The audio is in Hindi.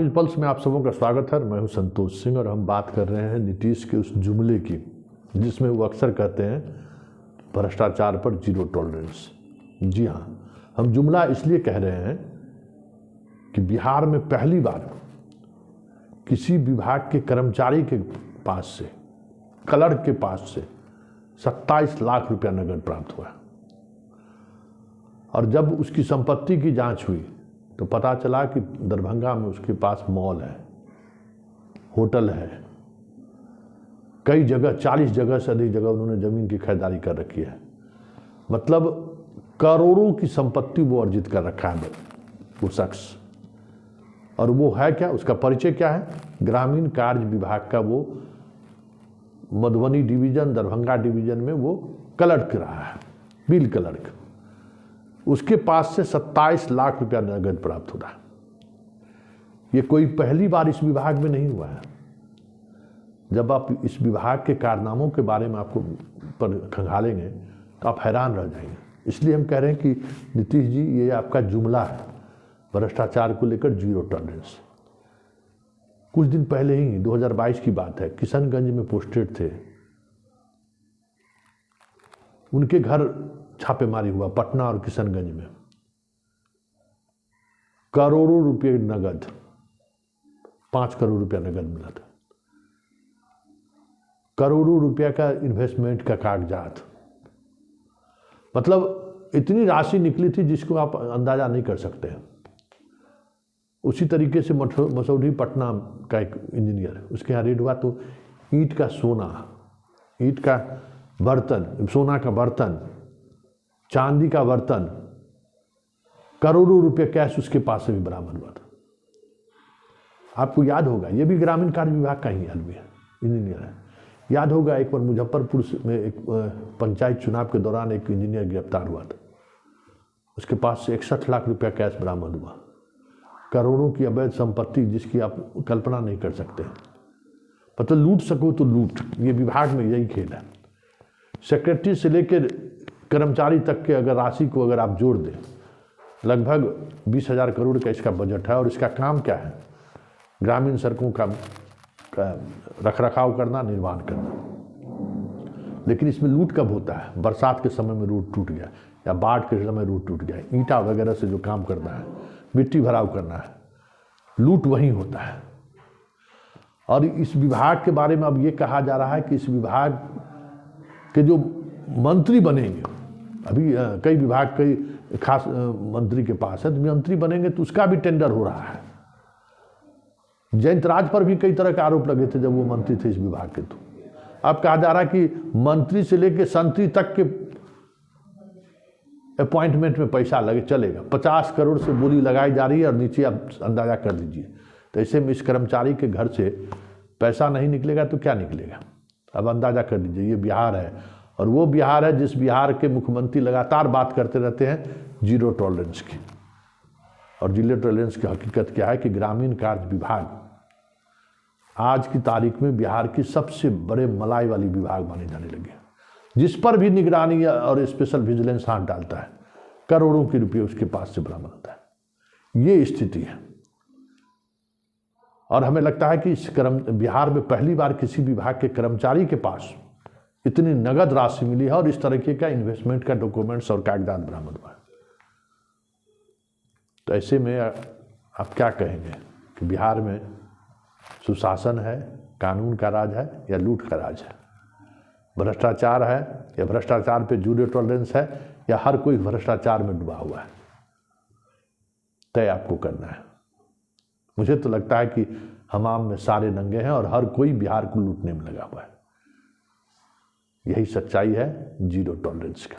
पल्स में आप सबों का स्वागत है। मैं हूं संतोष सिंह और हम बात कर रहे हैं नीतीश के उस जुमले की जिसमें वो अक्सर कहते हैं भ्रष्टाचार पर जीरो टॉलरेंस। जी हाँ, हम जुमला इसलिए कह रहे हैं कि बिहार में पहली बार किसी विभाग के कर्मचारी के पास से, क्लर्क के पास से 27 लाख रुपया नगद प्राप्त हुआ। और जब उसकी संपत्ति की जांच हुई तो पता चला कि दरभंगा में उसके पास मॉल है, होटल है, कई जगह 40 जगह से अधिक जगह उन्होंने ज़मीन की खरीदारी कर रखी है। मतलब करोड़ों की संपत्ति वो अर्जित कर रखा है वो शख्स। और वो है क्या, उसका परिचय क्या है? ग्रामीण कार्य विभाग का वो मधुबनी डिवीज़न, दरभंगा डिवीज़न में वो क्लर्क रहा है, बिल क्लर्क। उसके पास से 27 लाख रुपया नगद प्राप्त हो रहा है। ये कोई पहली बार इस विभाग में नहीं हुआ है। जब आप इस विभाग के कारनामों के बारे में आपको पर खंगालेंगे तो आप हैरान रह जाएंगे। इसलिए हम कह रहे हैं कि नीतीश जी, ये आपका जुमला है भ्रष्टाचार को लेकर जीरो टॉलरेंस। कुछ दिन पहले ही 2022 की बात है, किशनगंज में पोस्टेड थे, उनके घर छापेमारी हुआ पटना और किशनगंज में। करोड़ों रुपए नगद, 5 करोड़ रुपया नगद मिला था, करोड़ों रुपया का इन्वेस्टमेंट का कागजात। मतलब इतनी राशि निकली थी जिसको आप अंदाजा नहीं कर सकते हैं। उसी तरीके से मसौढ़ी पटना का एक इंजीनियर है, उसके यहाँ रेड हुआ तो ईंट का सोना, ईंट का बर्तन, सोना का बर्तन, चांदी का बर्तन, करोड़ों रुपए कैश उसके पास से भी बरामद हुआ था। आपको याद होगा, ये भी ग्रामीण कार्य विभाग का ही आदमी है, इंजीनियर है। याद होगा एक बार मुजफ्फरपुर में एक पंचायत चुनाव के दौरान एक इंजीनियर गिरफ्तार हुआ था। उसके पास से 61 लाख रुपया कैश बरामद हुआ। करोड़ों की अवैध संपत्ति जिसकी आप कल्पना नहीं कर सकते। मतलब लूट सको तो लूट, ये विभाग में यही खेल है। सेक्रेटरी से लेकर कर्मचारी तक के अगर राशि को अगर आप जोड़ दें, लगभग 20,000 करोड़ का इसका बजट है। और इसका काम क्या है? ग्रामीण सड़कों का रखरखाव करना, निर्माण करना। लेकिन इसमें लूट कब होता है? बरसात के समय में रोड टूट गया या बाढ़ के समय रोड टूट गया, ईंटा वगैरह से जो काम करना है, मिट्टी भराव करना है, लूट वहीं होता है। और इस विभाग के बारे में अब ये कहा जा रहा है कि इस विभाग के जो मंत्री बनेंगे, अभी कई विभाग कई खास मंत्री के पास है, तो मंत्री बनेंगे तो उसका भी टेंडर हो रहा है। जयंत राज पर भी कई तरह के आरोप लगे थे जब वो मंत्री थे इस विभाग के। तो अब कहा जा रहा है कि मंत्री से लेकर संतरी तक के अपॉइंटमेंट में पैसा लगे चलेगा। 50 करोड़ से बोली लगाई जा रही है और नीचे आप अंदाजा कर लीजिए। तो ऐसे में इस कर्मचारी के घर से पैसा नहीं निकलेगा तो क्या निकलेगा? अब अंदाजा कर लीजिए। ये बिहार है और वो बिहार है जिस बिहार के मुख्यमंत्री लगातार बात करते रहते हैं जीरो टॉलरेंस की। और जीरो टॉलरेंस की हकीकत क्या है कि ग्रामीण कार्य विभाग आज की तारीख में बिहार की सबसे बड़े मलाई वाली विभाग माने जाने लगे, जिस पर भी निगरानी और स्पेशल विजिलेंस हाथ डालता है, करोड़ों के रुपये उसके पास से बरामद होता है। ये स्थिति है। और हमें लगता है कि बिहार में पहली बार किसी विभाग के कर्मचारी के पास इतनी नगद राशि मिली है और इस तरीके का इन्वेस्टमेंट का डॉक्यूमेंट्स और कागजात बरामद हुआ है। तो ऐसे में आप क्या कहेंगे कि बिहार में सुशासन है, कानून का राज है या लूट का राज है? भ्रष्टाचार है या भ्रष्टाचार पे जीरो टॉलरेंस है, या हर कोई भ्रष्टाचार में डूबा हुआ है? तय आपको करना है। मुझे तो लगता है कि हमाम में सारे नंगे हैं और हर कोई बिहार को लूटने में लगा हुआ है। यही सच्चाई है जीरो टॉलरेंस का।